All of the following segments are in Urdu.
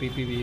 ppb,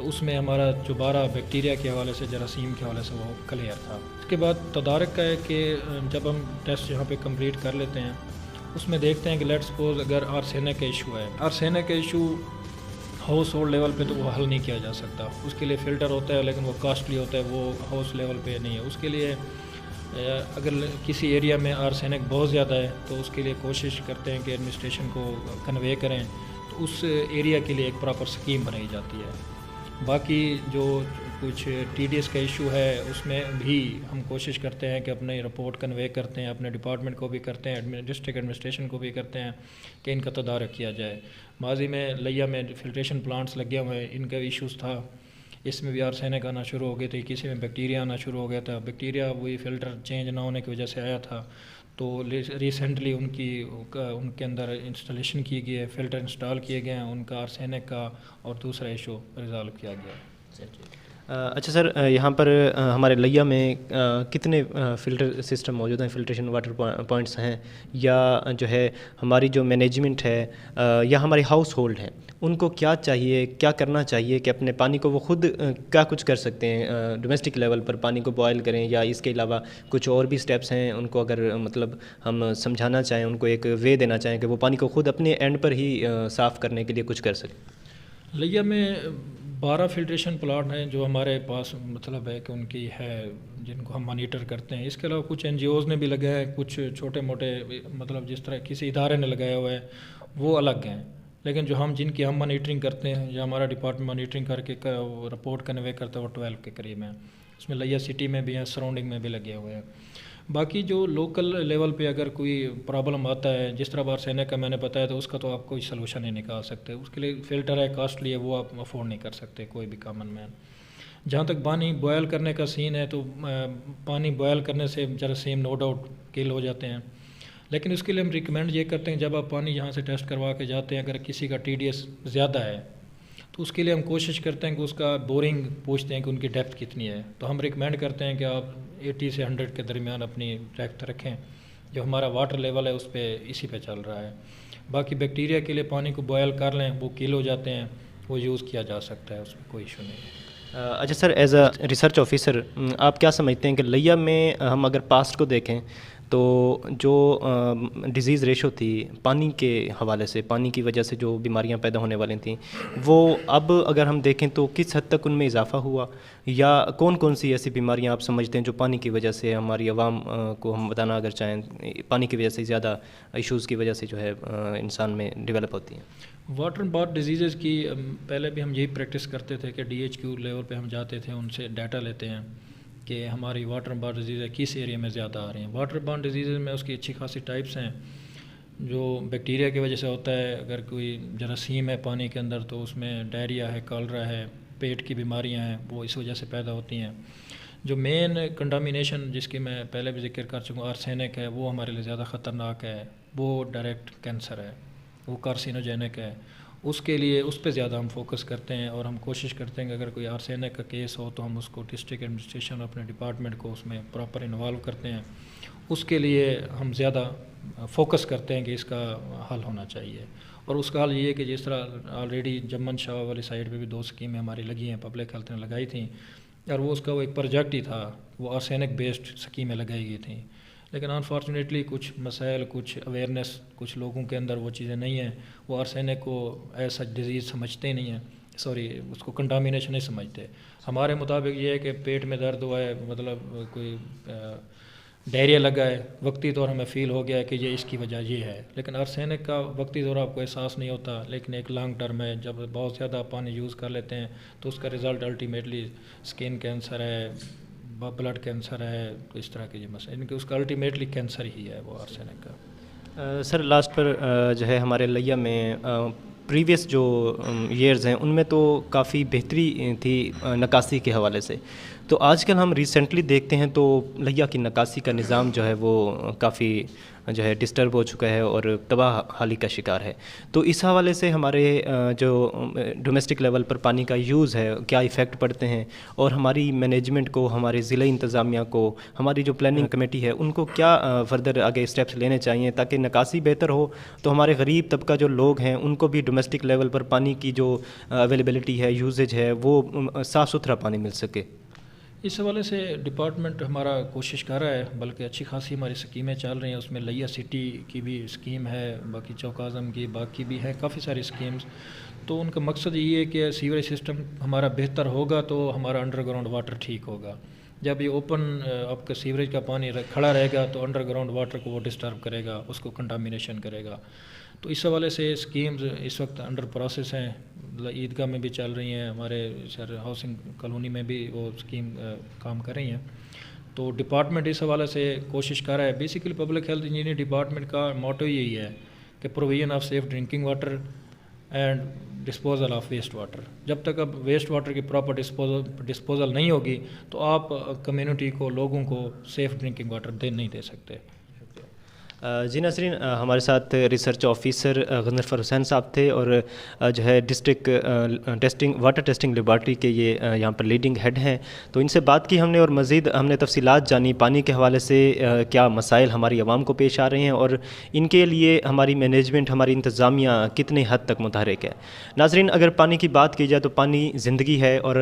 تو اس میں ہمارا دوبارہ بیکٹیریا کے حوالے سے جراثیم کے حوالے سے وہ کلیئر تھا. اس کے بعد تدارک کا ہے کہ جب ہم ٹیسٹ یہاں پہ کمپلیٹ کر لیتے ہیں اس میں دیکھتے ہیں کہ لیٹ سپوز اگر آرسینک کا ایشو ہے, آرسینک کا ایشو ہاؤس ہولڈ لیول پہ تو وہ حل نہیں کیا جا سکتا, اس کے لیے فلٹر ہوتا ہے لیکن وہ کاسٹلی ہوتا ہے, وہ ہاؤس لیول پہ نہیں ہے. اس کے لیے اگر کسی ایریا میں آرسینک بہت زیادہ ہے تو اس کے لیے کوشش کرتے ہیں کہ ایڈمنسٹریشن کو کنوے کریں, تو اس ایریا کے لیے ایک پراپر اسکیم بنائی جاتی ہے. باقی جو کچھ ٹی ڈی ایس کا ایشو ہے اس میں بھی ہم کوشش کرتے ہیں کہ اپنی رپورٹ کنوے کرتے ہیں, اپنے ڈپارٹمنٹ کو بھی کرتے ہیں, ڈسٹرکٹ ایڈمنسٹریشن کو بھی کرتے ہیں کہ ان کا تدارک کیا جائے. ماضی میں لیا میں فلٹریشن پلانٹس لگے ہوئے ہیں, ان کا ایشوز تھا, اس میں بھی آرسینک آنا شروع ہو گئے تھے, کسی میں بیکٹیریا آنا شروع ہو گیا تھا. بیکٹیریا وہی فلٹر چینج نہ ہونے کی وجہ سے آیا تھا, تو ریسنٹلی ان کے اندر انسٹالیشن کی گئی ہے, فلٹر انسٹال کیے گئے ہیں, ان کا آرسینک کا اور دوسرا ایشو ریزالو کیا گیا ہے. اچھا سر, یہاں پر ہمارے لیا میں کتنے فلٹر سسٹم موجود ہیں, فلٹریشن واٹر پوائنٹس ہیں, یا جو ہے ہماری جو مینجمنٹ ہے یا ہماری ہاؤس ہولڈ ہیں ان کو کیا چاہیے, کیا کرنا چاہیے کہ اپنے پانی کو وہ خود کیا کچھ کر سکتے ہیں ڈومیسٹک لیول پر, پانی کو بوائل کریں, یا اس کے علاوہ کچھ اور بھی سٹیپس ہیں ان کو اگر مطلب ہم سمجھانا چاہیں, ان کو ایک وے دینا چاہیں کہ وہ پانی کو خود اپنے اینڈ پر ہی صاف کرنے کے لیے کچھ کر سکیں؟ لیا میں 12 فلٹریشن پلانٹ ہیں جو ہمارے پاس مطلب ہے کہ ان کی ہے, جن کو ہم مانیٹر کرتے ہیں. اس کے علاوہ کچھ این جی اوز نے بھی لگایا ہے, کچھ چھوٹے موٹے مطلب جس طرح کسی ادارے نے لگایا ہوا ہے وہ الگ ہیں, لیکن جو جن کی ہم مانیٹرنگ کرتے ہیں یا ہمارا ڈپارٹمنٹ مانیٹرنگ کر کے رپورٹ کنوے کرتا ہے وہ 12 کے قریب ہیں. اس میں لیا سٹی میں بھی ہیں, سراؤنڈنگ میں بھی لگے ہوئے ہیں. باقی جو لوکل لیول پہ اگر کوئی پرابلم آتا ہے, جس طرح آرسینک کا میں نے بتایا, تو اس کا تو آپ کوئی سلوشن نہیں نکال سکتے. اس کے لیے فلٹر ہے, کاسٹلی ہے, وہ آپ افورڈ نہیں کر سکتے کوئی بھی کامن مین. جہاں تک پانی بوائل کرنے کا سین ہے, تو پانی بوائل کرنے سے جراثیم نو ڈاؤٹ کل ہو جاتے ہیں, لیکن اس کے لیے ہم ریکمینڈ یہ کرتے ہیں جب آپ پانی یہاں سے ٹیسٹ کروا کے جاتے ہیں, اگر کسی کا ٹی ڈی ایس زیادہ ہے تو اس کے لیے ہم کوشش کرتے ہیں کہ اس کا بورنگ پوچھتے ہیں کہ ان کی ڈیپتھ کتنی ہے. تو ہم ریکمینڈ کرتے ہیں کہ آپ 80 سے 100 کے درمیان اپنی ڈیپتھ رکھیں, جو ہمارا واٹر لیول ہے اس پہ اسی پہ چل رہا ہے. باقی بیکٹیریا کے لیے پانی کو بوائل کر لیں, وہ کل ہو جاتے ہیں, وہ یوز کیا جا سکتا ہے, اس میں کوئی ایشو نہیں ہے. اچھا سر, ایز اے ریسرچ آفیسر آپ کیا سمجھتے ہیں کہ لیا میں ہم اگر پاسٹ کو دیکھیں تو جو ڈیزیز ریشو تھی پانی کے حوالے سے, پانی کی وجہ سے جو بیماریاں پیدا ہونے والی تھیں, وہ اب اگر ہم دیکھیں تو کس حد تک ان میں اضافہ ہوا, یا کون کون سی ایسی بیماریاں آپ سمجھتے ہیں جو پانی کی وجہ سے, ہماری عوام کو ہم بتانا اگر چاہیں, پانی کی وجہ سے زیادہ ایشوز کی وجہ سے جو ہے انسان میں ڈیولپ ہوتی ہیں؟ واٹر بارن ڈیزیزز کی پہلے بھی ہم یہی پریکٹس کرتے تھے کہ ڈی ایچ کیو لیول پہ ہم جاتے تھے, ان سے ڈیٹا لیتے ہیں کہ ہماری واٹر بارن ڈیزیز کس ایریا میں زیادہ آ رہی ہیں. واٹر بارن ڈیزیز میں اس کی اچھی خاصی ٹائپس ہیں. جو بیکٹیریا کی وجہ سے ہوتا ہے, اگر کوئی جراثیم ہے پانی کے اندر تو اس میں ڈائریا ہے, کالرا ہے, پیٹ کی بیماریاں ہیں, وہ اس وجہ سے پیدا ہوتی ہیں. جو مین کنٹامینیشن جس کی میں پہلے بھی ذکر کر چکا ہوں, آرسینک ہے, وہ ہمارے لیے زیادہ خطرناک ہے, وہ ڈائریکٹ کینسر ہے, وہ کارسینوجینک ہے. اس کے لیے اس پہ زیادہ ہم فوکس کرتے ہیں, اور ہم کوشش کرتے ہیں کہ اگر کوئی آرسینک کا کیس ہو تو ہم اس کو ڈسٹرکٹ ایڈمنسٹریشن اپنے ڈپارٹمنٹ کو اس میں پراپر انوالو کرتے ہیں. اس کے لیے ہم زیادہ فوکس کرتے ہیں کہ اس کا حل ہونا چاہیے. اور اس کا حل یہ ہے کہ جس طرح آلریڈی جمن شاہ والی سائڈ پہ بھی 2 اسکیمیں ہماری لگی ہیں, پبلک ہیلتھ نے لگائی تھیں, اور وہ اس کا وہ ایک پروجیکٹ ہی تھا, وہ آرسینک بیسڈ اسکیمیں لگائی گئی تھیں. لیکن انفارچونیٹلی کچھ مسائل, کچھ اویئرنیس کچھ لوگوں کے اندر وہ چیزیں نہیں ہیں, وہ آرسینک کو ایسا ڈیزیز سمجھتے نہیں ہیں, اس کو کنٹامینیشن نہیں سمجھتے. ہمارے مطابق یہ ہے کہ پیٹ میں درد ہوا ہے, مطلب کوئی ڈائریا لگا ہے, وقتی طور ہمیں فیل ہو گیا ہے کہ یہ اس کی وجہ یہ ہے, لیکن آرسینک کا وقتی طور آپ کو احساس نہیں ہوتا, لیکن ایک لانگ ٹرم ہے, جب بہت زیادہ پانی یوز کر لیتے ہیں تو اس کا رزلٹ الٹیمیٹلی اسکن کینسر ہے, بلڈ کینسر ہے, تو اس طرح کے یہ مسئلہ, یعنی کہ اس کا الٹیمیٹلی کینسر ہی ہے وہ آرسینک کا. سر لاسٹ پر جو ہے ہمارے لیا میں پریویس جو ایئرز ہیں ان میں تو کافی بہتری تھی نکاسی کے حوالے سے, تو آج کل ہم ریسنٹلی دیکھتے ہیں تو لیا کی نکاسی کا نظام جو ہے وہ کافی جو ہے ڈسٹرب ہو چکا ہے اور تباہ حالی کا شکار ہے. تو اس حوالے سے ہمارے جو ڈومیسٹک لیول پر پانی کا یوز ہے کیا ایفیکٹ پڑتے ہیں, اور ہماری مینجمنٹ کو, ہمارے ضلعی انتظامیہ کو, ہماری جو پلاننگ کمیٹی ہے ان کو کیا فردر آگے اسٹیپس لینے چاہیے تاکہ نکاسی بہتر ہو, تو ہمارے غریب طبقہ جو لوگ ہیں ان کو بھی ڈومیسٹک لیول پر پانی کی جو اویلیبلٹی ہے, یوزیج ہے, وہ صاف ستھرا پانی مل سکے. اس حوالے سے ڈپارٹمنٹ ہمارا کوشش کر رہا ہے, بلکہ اچھی خاصی ہماری اسکیمیں چل رہی ہیں. اس میں لیا سٹی کی بھی اسکیم ہے, باقی چوک اعظم کی, باقی بھی ہیں کافی ساری اسکیمز. تو ان کا مقصد یہ ہے کہ سیوریج سسٹم ہمارا بہتر ہوگا تو ہمارا انڈر گراؤنڈ واٹر ٹھیک ہوگا. جب یہ اوپن آپ کا سیوریج کا پانی کھڑا رہے گا تو انڈر گراؤنڈ واٹر کو وہ ڈسٹرب کرے گا, اس کو کنٹامینیشن کرے گا. تو اس حوالے سے اسکیمز اس وقت انڈر پروسیس ہیں. عیدگاہ میں بھی چل رہی ہیں, ہمارے سر ہاؤسنگ کالونی میں بھی وہ اسکیم کام کر رہی ہیں. تو ڈپارٹمنٹ اس حوالے سے کوشش کر رہا ہے. Basically public health engineer department کا موٹو یہی ہے کہ provision of safe drinking water and disposal of waste water. جب تک اب ویسٹ واٹر کی پراپر ڈسپوزل نہیں ہوگی تو آپ کمیونٹی کو, لوگوں کو سیف ڈرنکنگ واٹر نہیں دے سکتے. جی ناظرین, ہمارے ساتھ ریسرچ آفیسر غضنفر حسین صاحب تھے اور جو ہے ڈسٹرکٹ واٹر ٹیسٹنگ لیبارٹری کے یہ یہاں پر لیڈنگ ہیڈ ہیں. تو ان سے بات کی ہم نے اور مزید ہم نے تفصیلات جانی پانی کے حوالے سے کیا مسائل ہماری عوام کو پیش آ رہے ہیں اور ان کے لیے ہماری مینجمنٹ, ہماری انتظامیہ کتنی حد تک متحرک ہے. ناظرین, اگر پانی کی بات کی جائے تو پانی زندگی ہے, اور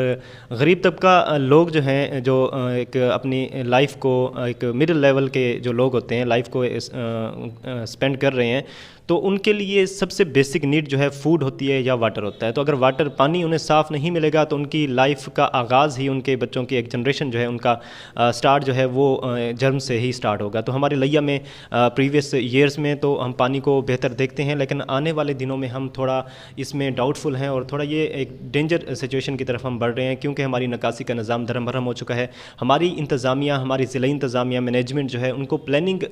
غریب طبقہ لوگ جو ہیں, جو ایک اپنی لائف کو, ایک مڈل لیول کے جو لوگ ہوتے ہیں, لائف کو اسپینڈ کر رہے ہیں, تو ان کے لیے سب سے بیسک نیڈ جو ہے فوڈ ہوتی ہے یا واٹر ہوتا ہے. تو اگر پانی انہیں صاف نہیں ملے گا تو ان کی لائف کا آغاز ہی, ان کے بچوں کی ایک جنریشن جو ہے ان کا سٹارٹ جو ہے وہ جرم سے ہی سٹارٹ ہوگا. تو ہمارے لیا میں پریویس ایئرز میں تو ہم پانی کو بہتر دیکھتے ہیں, لیکن آنے والے دنوں میں ہم تھوڑا اس میں ڈاؤٹ فل ہیں اور تھوڑا یہ ایک ڈینجر سچویشن کی طرف ہم بڑھ رہے ہیں, کیونکہ ہماری نکاسی کا نظام دھرم بھرم ہو چکا ہے. ہماری انتظامیہ, ہماری ضلعی انتظامیہ, مینجمنٹ جو ہے ان کو پلاننگ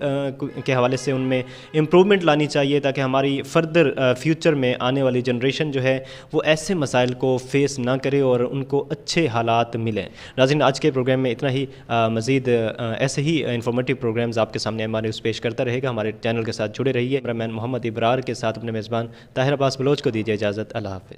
کے حوالے سے ان میں امپرومنٹ لانی چاہیے تاکہ ہماری فردر فیوچر میں آنے والی جنریشن جو ہے وہ ایسے مسائل کو فیس نہ کرے اور ان کو اچھے حالات ملیں. ناظرین, آج کے پروگرام میں اتنا ہی. مزید ایسے ہی انفارمیٹیو پروگرامز آپ کے سامنے ہمارے پیش کرتا رہے گا. ہمارے چینل کے ساتھ جڑے رہیے. کیمرہ مین محمد ابرار کے ساتھ اپنے میزبان طاہر عباس بلوچ کو دیجیے اجازت. اللہ حافظ.